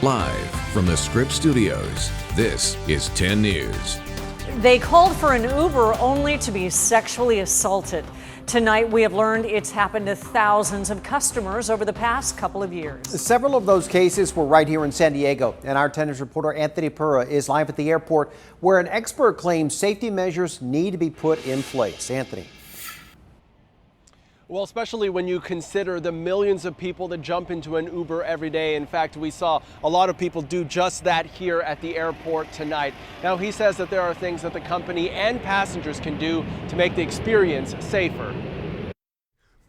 Live from the Scripps Studios, this is 10 News. They called for an Uber only to be sexually assaulted. Tonight, we have learned it's happened to thousands of customers over the past couple of years. Several of those cases were right here in San Diego, and our 10 News reporter Anthony Pura is live at the airport where an expert claims safety measures need to be put in place. Anthony. Well, especially when you consider the millions of people that jump into an Uber every day. In fact, we saw a lot of people do just that here at the airport tonight. Now, he says that there are things that the company and passengers can do to make the experience safer.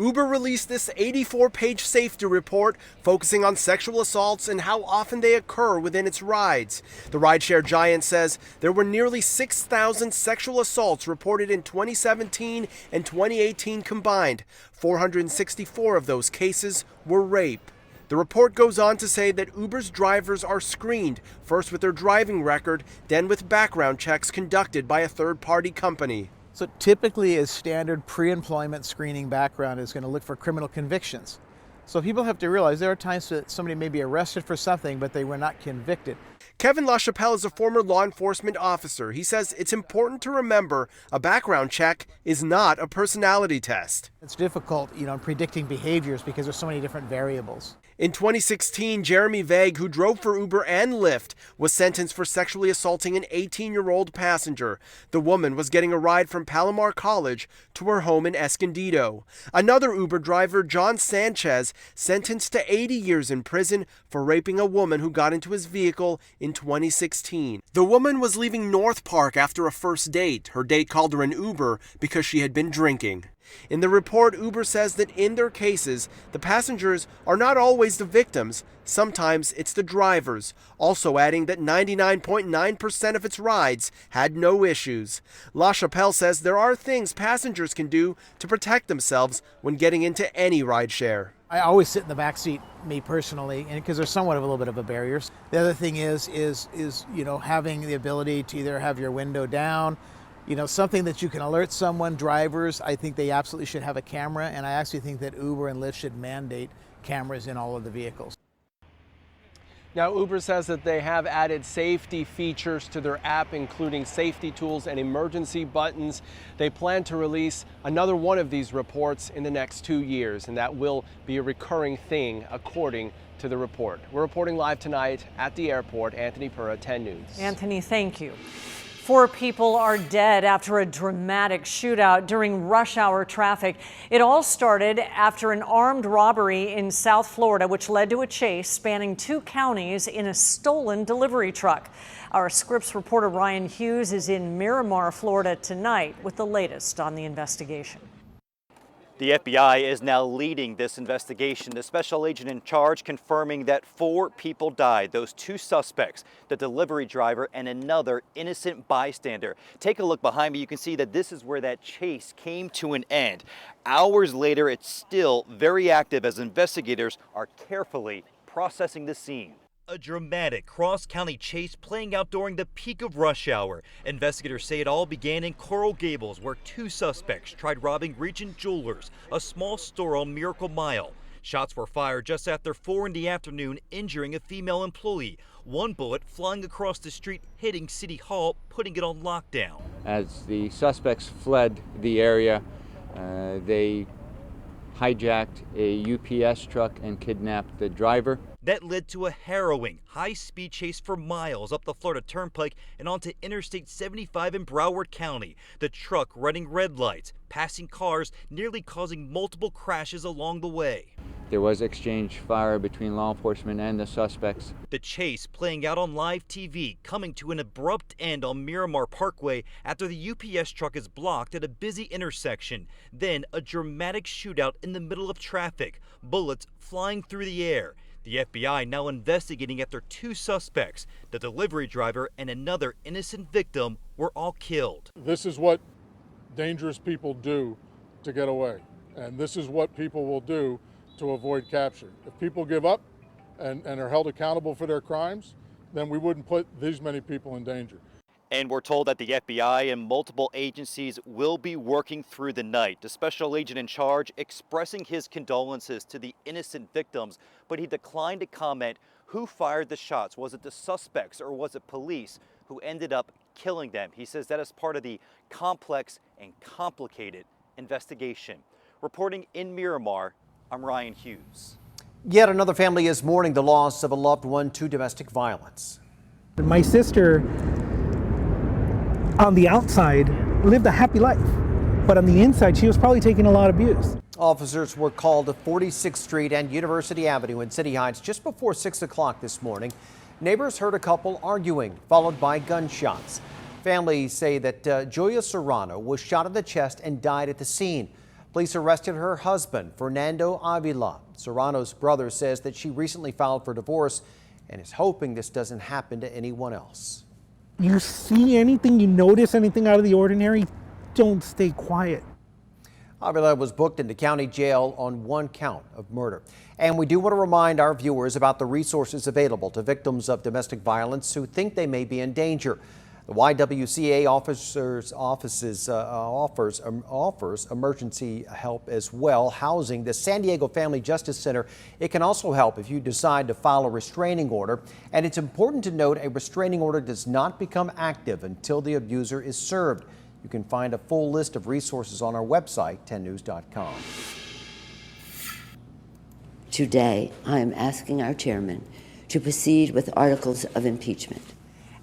Uber released this 84-page safety report focusing on sexual assaults and how often they occur within its rides. The rideshare giant says there were nearly 6,000 sexual assaults reported in 2017 and 2018 combined. 464 of those cases were rape. The report goes on to say that Uber's drivers are screened, first with their driving record, then with background checks conducted by a third-party company. So typically a standard pre-employment screening background is going to look for criminal convictions. So people have to realize there are times that somebody may be arrested for something, but they were not convicted. Kevin LaChapelle is a former law enforcement officer. He says it's important to remember a background check is not a personality test. It's difficult, predicting behaviors because there's so many different variables. In 2016, Jeremy Vague, who drove for Uber and Lyft, was sentenced for sexually assaulting an 18-year-old passenger. The woman was getting a ride from Palomar College to her home in Escondido. Another Uber driver, John Sanchez, sentenced to 80 years in prison for raping a woman who got into his vehicle in 2016. The woman was leaving North Park after a first date. Her date called her an Uber because she had been drinking. In the report, Uber says that in their cases, the passengers are not always the victims. Sometimes it's the drivers, also adding that 99.9% of its rides had no issues. LaChapelle says there are things passengers can do to protect themselves when getting into any rideshare. I always sit in the back seat, me personally, and because there's somewhat of a little bit of a barrier. The other thing is having the ability to either have your window down, something that you can alert someone. Drivers, I think they absolutely should have a camera, and I actually think that Uber and Lyft should mandate cameras in all of the vehicles. Now, Uber says that they have added safety features to their app, including safety tools and emergency buttons. They plan to release another one of these reports in the next 2 years, and that will be a recurring thing, according to the report. We're reporting live tonight at the airport. Anthony Pura, 10 News. Anthony, thank you. 4 people are dead after a dramatic shootout during rush hour traffic. It all started after an armed robbery in South Florida, which led to a chase spanning 2 counties in a stolen delivery truck. Our Scripps reporter Ryan Hughes is in Miramar, Florida tonight with the latest on the investigation. The FBI is now leading this investigation. The special agent in charge confirming that 4 people died. Those 2 suspects, the delivery driver and another innocent bystander. Take a look behind me. You can see that this is where that chase came to an end. Hours later, it's still very active as investigators are carefully processing the scene. A dramatic cross-county chase playing out during the peak of rush hour. Investigators say it all began in Coral Gables, where 2 suspects tried robbing Regent Jewelers, a small store on Miracle Mile. Shots were fired just after 4 in the afternoon, injuring a female employee. One bullet flying across the street, hitting City Hall, putting it on lockdown. As the suspects fled the area, they hijacked a UPS truck and kidnapped the driver. That led to a harrowing, high-speed chase for miles up the Florida Turnpike and onto Interstate 75 in Broward County. The truck running red lights, passing cars, nearly causing multiple crashes along the way. There was exchange fire between law enforcement and the suspects. The chase playing out on live TV, coming to an abrupt end on Miramar Parkway after the UPS truck is blocked at a busy intersection. Then a dramatic shootout in the middle of traffic, bullets flying through the air. The FBI now investigating after 2 suspects, the delivery driver and another innocent victim, were all killed. This is what dangerous people do to get away, and this is what people will do to avoid capture. If people give up and are held accountable for their crimes, then we wouldn't put these many people in danger. And we're told that the FBI and multiple agencies will be working through the night. The special agent in charge expressing his condolences to the innocent victims, but he declined to comment Who fired the shots? Was it the suspects or was it police who ended up killing them? He says that is part of the complex and complicated investigation. Reporting in Miramar, I'm Ryan Hughes. Yet another family is mourning the loss of a loved one to domestic violence. My sister, on the outside, lived a happy life, but on the inside, she was probably taking a lot of abuse. Officers were called to 46th Street and University Avenue in City Heights just before 6 o'clock this morning. Neighbors heard a couple arguing, followed by gunshots. Families say that Julia Serrano was shot in the chest and died at the scene. Police arrested her husband, Fernando Avila. Serrano's brother says that she recently filed for divorce and is hoping this doesn't happen to anyone else. You see anything, you notice anything out of the ordinary, don't stay quiet. Avila was booked into county jail on one count of murder. And we do want to remind our viewers about the resources available to victims of domestic violence who think they may be in danger. The YWCA offers emergency help as well, housing the San Diego Family Justice Center. It can also help if you decide to file a restraining order. And it's important to note a restraining order does not become active until the abuser is served. You can find a full list of resources on our website, 10news.com. Today, I am asking our chairman to proceed with articles of impeachment.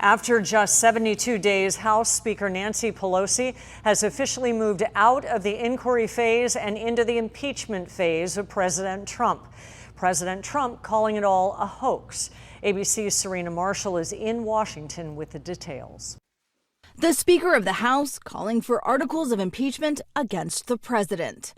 After just 72 days, House Speaker Nancy Pelosi has officially moved out of the inquiry phase and into the impeachment phase of President Trump. President Trump calling it all a hoax. ABC's Serena Marshall is in Washington with the details. The Speaker of the House calling for articles of impeachment against the president.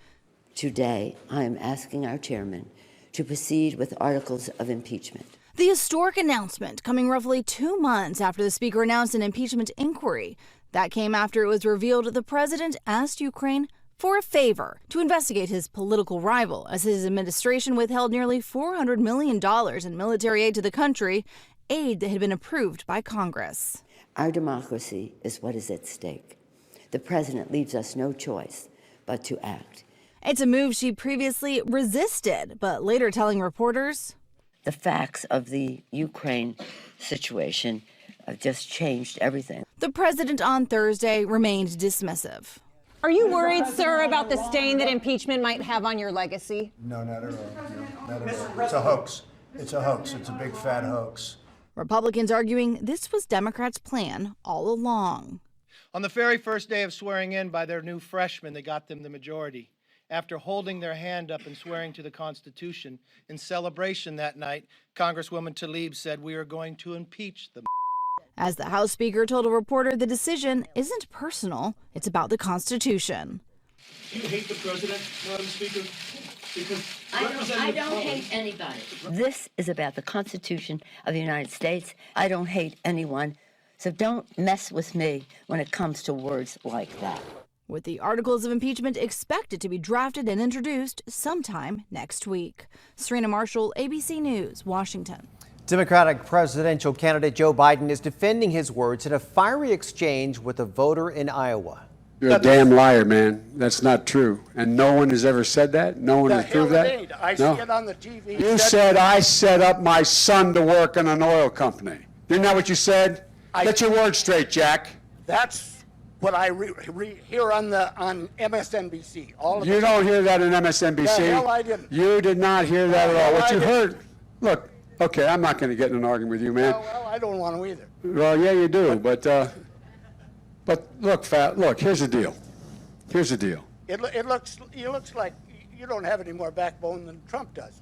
Today, I am asking our chairman to proceed with articles of impeachment. The historic announcement coming roughly 2 months after the Speaker announced an impeachment inquiry. That came after it was revealed the president asked Ukraine for a favor to investigate his political rival as his administration withheld nearly $400 million in military aid to the country, aid that had been approved by Congress. Our democracy is what is at stake. The president leaves us no choice but to act. It's a move she previously resisted, but later telling reporters, the facts of the Ukraine situation have just changed everything. The president on Thursday remained dismissive. Are you worried, sir, about the stain that impeachment might have on your legacy? No, not at all. No, not at all. It's a hoax. It's a hoax. It's a big fat hoax. Republicans arguing this was Democrats' plan all along. On the very first day of swearing in by their new freshmen, they got them the majority. After holding their hand up and swearing to the Constitution, in celebration that night, Congresswoman Tlaib said, "We are going to impeach them." As the House Speaker told a reporter, the decision isn't personal, it's about the Constitution. Do you hate the president, Madam Speaker? Because I don't hate anybody. This is about the Constitution of the United States. I don't hate anyone, so don't mess with me when it comes to words like that. With the articles of impeachment expected to be drafted and introduced sometime next week. Serena Marshall, ABC News, Washington. Democratic presidential candidate Joe Biden is defending his words in a fiery exchange with a voter in Iowa. You're a damn liar, man. That's not true. And no one has ever said that? No one has proved that? I see it on the TV. You said I set up my son to work in an oil company. Isn't that what you said? Get your words straight, Jack. That's what I hear on MSNBC. You don't hear that on MSNBC. The hell I didn't. You did not hear that at all. What you heard, look, okay, I'm not going to get in an argument with you, man. Well, I don't want to either. Well, yeah, you do, but look, here's the deal. Here's the deal. It looks like you don't have any more backbone than Trump does.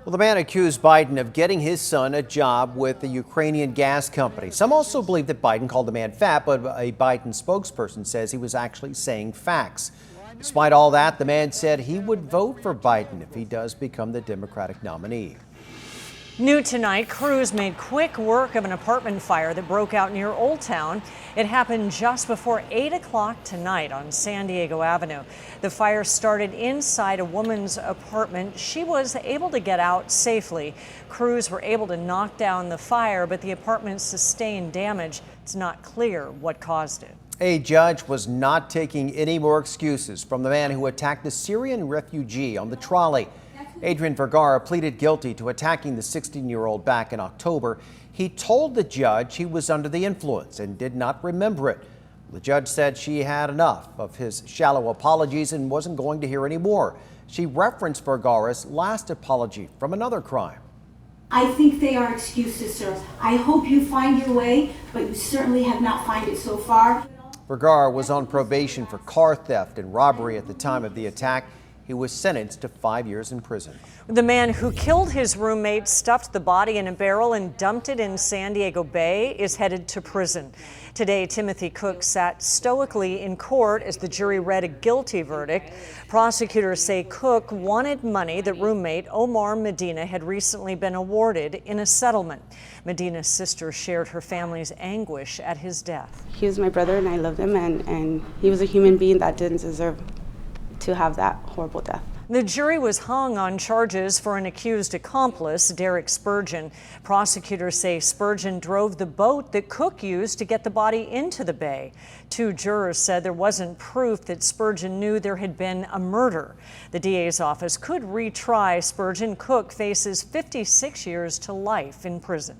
Well, the man accused Biden of getting his son a job with the Ukrainian gas company. Some also believe that Biden called the man fat, but a Biden spokesperson says he was actually saying facts. Despite all that, the man said he would vote for Biden if he does become the Democratic nominee. New tonight, crews made quick work of an apartment fire that broke out near Old Town. It happened just before 8 o'clock tonight on San Diego Avenue. The fire started inside a woman's apartment. She was able to get out safely. Crews were able to knock down the fire, but the apartment sustained damage. It's not clear what caused it. A judge was not taking any more excuses from the man who attacked a Syrian refugee on the trolley. Adrian Vergara pleaded guilty to attacking the 16-year-old back in October. He told the judge he was under the influence and did not remember it. The judge said she had enough of his shallow apologies and wasn't going to hear any more. She referenced Vergara's last apology from another crime. I think they are excuses, sir. I hope you find your way, but you certainly have not found it so far. Vergara was on probation for car theft and robbery at the time of the attack. He was sentenced to 5 years in prison. The man who killed his roommate, stuffed the body in a barrel and dumped it in San Diego Bay is headed to prison. Today, Timothy Cook sat stoically in court as the jury read a guilty verdict. Prosecutors say Cook wanted money that roommate Omar Medina had recently been awarded in a settlement. Medina's sister shared her family's anguish at his death. He was my brother and I loved him, and he was a human being that didn't deserve to have that horrible death. The jury was hung on charges for an accused accomplice, Derek Spurgeon. Prosecutors say Spurgeon drove the boat that Cook used to get the body into the bay. 2 jurors said there wasn't proof that Spurgeon knew there had been a murder. The DA's office could retry Spurgeon. Cook faces 56 years to life in prison.